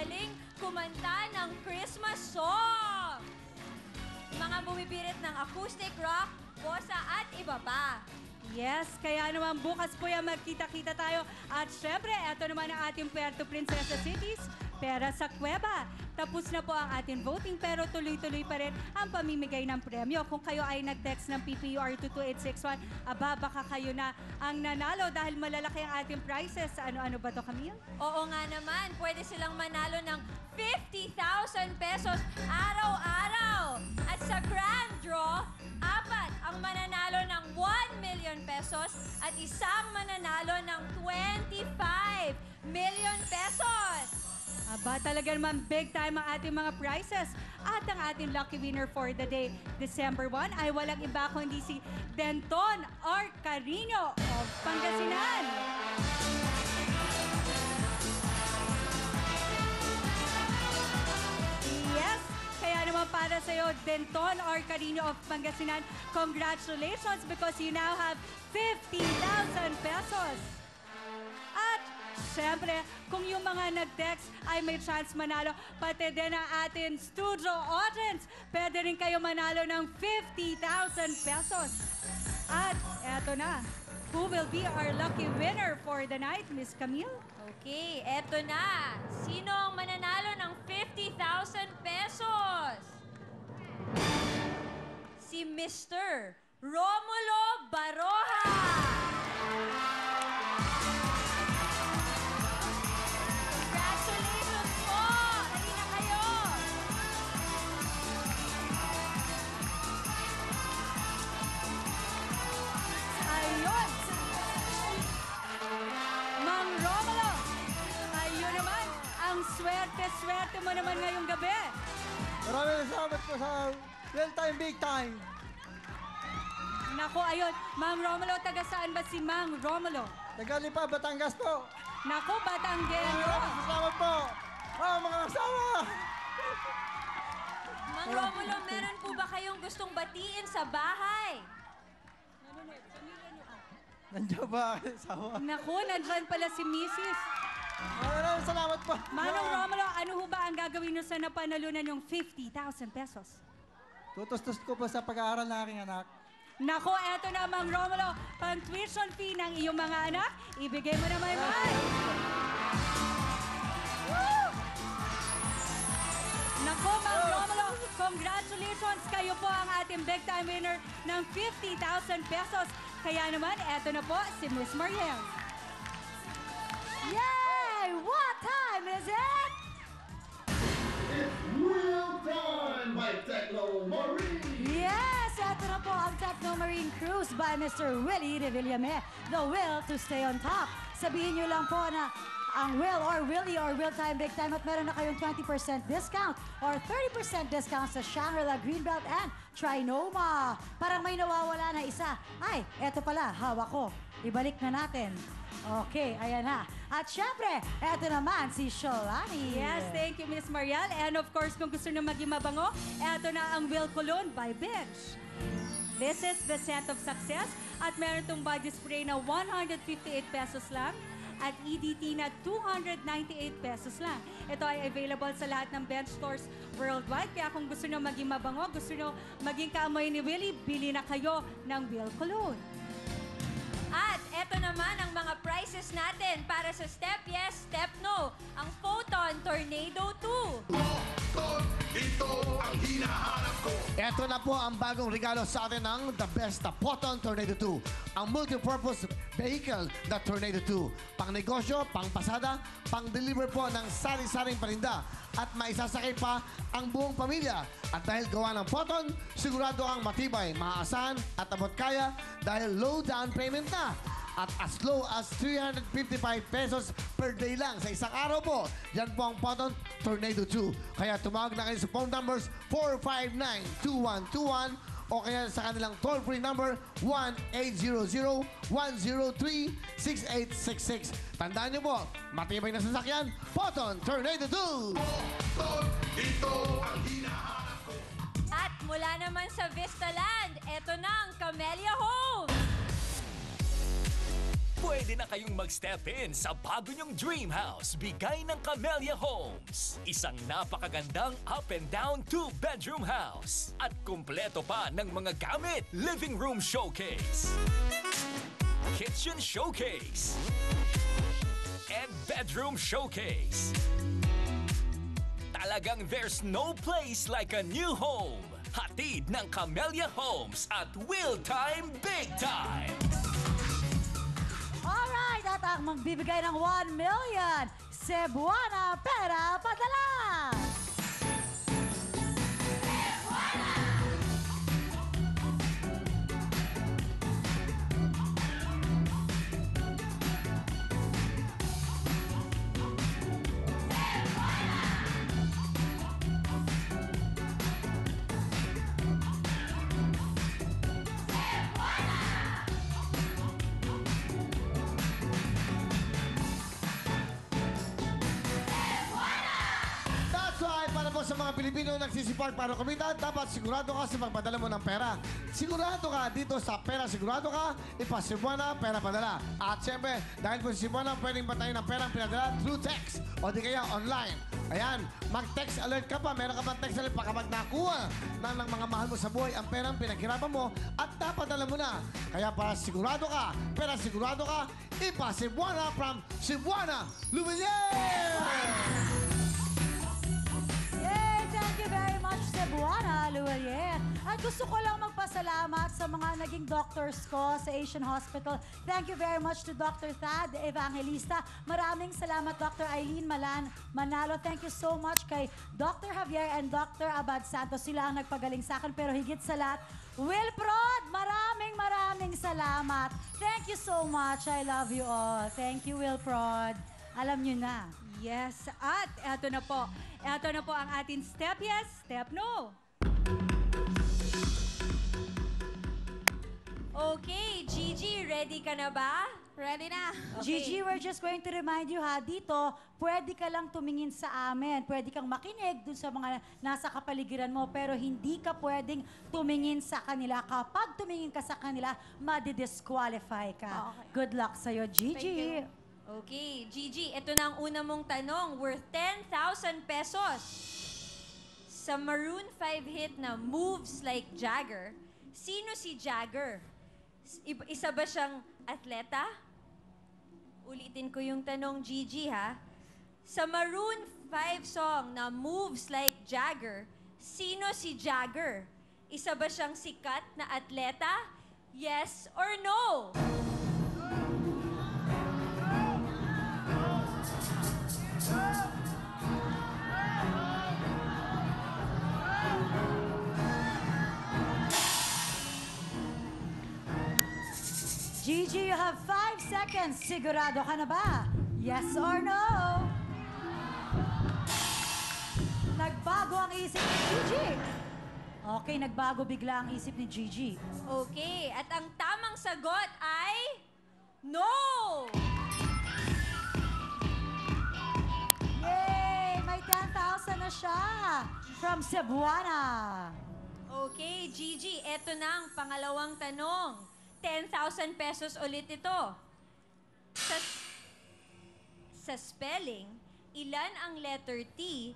magaling kumanta ng Christmas song. Mga bumibirit ng acoustic rock, bossa at iba pa. Yes, kaya naman bukas po yan magkita-kita tayo. At syempre, eto naman ang ating Puerto Princesa Cities, Pera sa Cueva. Tapos na po ang ating voting pero tuloy-tuloy pa rin ang pamimigay ng premyo. Kung kayo ay nag-text ng PPUR 22861, aba baka kayo na ang nanalo dahil malalaki ang ating prizes. Ano-ano ba to, Camille? Oo nga naman, pwede silang manalo ng 50,000 pesos araw-araw. At sa grand draw, 4 ang mananalo ng 1 million pesos at isang mananalo ng 25 million pesos. Aba, talaga naman big time ang ating mga prizes. At ang ating lucky winner for the day, December 1, ay walang iba kundi si Denton Arcarino of Pangasinan. Yes, kaya naman para sa'yo, Denton Arcarino of Pangasinan, congratulations because you now have 50,000 pesos. At siyempre, kung yung mga nag-text ay may chance manalo, pati din ang ating studio audience, pwede rin kayo manalo ng 50,000 pesos. At eto na, who will be our lucky winner for the night, Miss Camille? Okay, eto na. Sino ang mananalo ng 50,000 pesos? Si Mr. Romulo Baroja! Congratulations po! Halina kayo! Ayun! Mang Romulo! Ayun naman, ang swerte-swerte mo naman ngayong gabi. Maraming salamat po sa real-time, big time. Naku, ayun, Mang Romulo, taga saan ba si Mang Romulo? Nagalipa, Batangas po. Naku, Batanggero! Maraming salamat po. Mga kasama. Mang Romulo, meron po ba kayong gustong batiin sa bahay? Nandiyan ba ang asawa? Naku, nandyan pala si Mrs. Maraming salamat po. Manong Romulo, ano ho ba ang gagawin nyo sa napanalunan yung 50,000 pesos? Tutustos ko po sa pag-aaral ng aking anak. Naku, eto na, Mang Romulo, pang tuition fee ng iyong mga anak, ibigay mo na, may mahal. Woo! Naku, Mang Romulo, congratulations! Kayo po ang ating big time winner ng 50,000 pesos. Kaya naman, eto na po si Miss Mariel. Yay! What time is it? Real time by Techno Marine. Yes, ito na po ang Techno Marine Cruise by Mr. Willie de Villame. The will to stay on top. Sabihin nyo lang po na ang will or Willie or real time, big time at meron na kayong 20% discount or 30% discount sa Shangri-La, Greenbelt and Trinoma. Parang may nawawala na isa. Ay, eto pala, hawak ko. Ibalik na natin. Okay, ayan na. At syempre, eto naman si Sholani. Yes, thank you, Miss Mariel. And of course, kung gusto nyo maging mabango, eto na ang Will Cologne by Bench. This is the scent of success at meron tong body spray na 158 pesos lang at EDT na 298 pesos lang. Ito ay available sa lahat ng Bench stores worldwide. Kaya kung gusto nyo maging mabango, gusto nyo maging kaamoy ni Willie, bili na kayo ng Will Cologne. At eto naman ang mga prizes natin para sa Step Yes, Step No. Ang Photon Tornado 2. Ito ang hinahanap ko. Ito na po ang bagong regalo sa atin ng The Best na Photon Tornado 2. Ang multi-purpose vehicle na Tornado 2. Pang negosyo, pang pasada, pang deliver po ng sari-saring paninda. At maisasakay pa ang buong pamilya. At dahil gawa ng Photon, sigurado kang matibay, maaasahan at abot kaya dahil low down payment na. At as low as 355 pesos per day lang sa isang araw po. Yan po ang Photon Tornado 2. Kaya tumawag na kayo sa phone numbers 459-2121 o kaya sa kanilang toll-free number 1-800-103-6866. Tandaan niyo po, matibay na sasakyan, Photon Tornado 2! Ito ang hinahanap ko. At mula naman sa Vistaland, eto na ang Camellia Home. Pwede na kayong mag-step in sa bago niyong dream house bigay ng Camellia Homes. Isang napakagandang up and down 2-bedroom house. At kumpleto pa ng mga gamit. Living room showcase, kitchen showcase, and bedroom showcase. Talagang there's no place like a new home. Hatid ng Camellia Homes at Will Time Big Time. Alright, at ang magbibigay ng 1 million, Cebuana Pera Padala! That's why, para po sa mga Pilipino nagsisipag para kumita, dapat sigurado ka sa pagpadala mo ng pera. Sigurado ka dito sa Pera Sigurado Ka, ipasibuana, pera padala. At siyempre, dahil po si Sibuana, pwedeng patayin ng perang pinadala through text o di kaya online. Ayan, mag-text alert ka pa. Meron ka pa text alert pa kapag nakuha ng mga mahal mo sa buhay ang perang pinaghirapan mo at napadala mo na. Kaya para sigurado ka, Pera Sigurado Ka, ipasibuana from Sibuana Lumiere! Yay! Thank you very much, Cebuana Luwalier. At gusto ko lang magpasalamat sa mga naging doctors ko sa Asian Hospital. Thank you very much to Dr. Thad Evangelista. Maraming salamat, Dr. Eileen Manalo. Thank you so much kay Dr. Javier and Dr. Abad Santos. Sila ang nagpagaling sa akin. Pero higit sa lahat, Will Prod, maraming salamat. Thank you so much. I love you all. Thank you, Will Prod. Alam nyo na. Yes, at eto na po. Eto na po ang ating step yes, step no. Okay, Gigi, ready ka na ba? Ready na. Gigi, we're just going to remind you ha, dito, pwede ka lang tumingin sa amin. Pwede kang makinig dun sa mga nasa kapaligiran mo, pero hindi ka pwedeng tumingin sa kanila. Kapag tumingin ka sa kanila, madi-disqualify ka. Okay. Good luck sa'yo, Gigi. Thank you. Okay, Gigi, ito na ang una mong tanong, worth 10,000 pesos. Sa Maroon 5 hit na Moves Like Jagger, sino si Jagger? Isa ba siyang atleta? Ulitin ko yung tanong, Gigi, ha? Sa Maroon 5 song na Moves Like Jagger, sino si Jagger? Isa ba siyang sikat na atleta? Yes or no? Gigi, you have 5 seconds. Sigurado ka na ba? Yes or no? Nagbago ang isip ni Gigi. Okay, nagbago bigla ang isip ni Gigi. Okay, at ang tamang sagot ay no! Yay! May 10,000 na siya from Cebuana. Okay, Gigi, eto na ang pangalawang tanong. 10,000 pesos ulit ito. Sa spelling, ilan ang letter T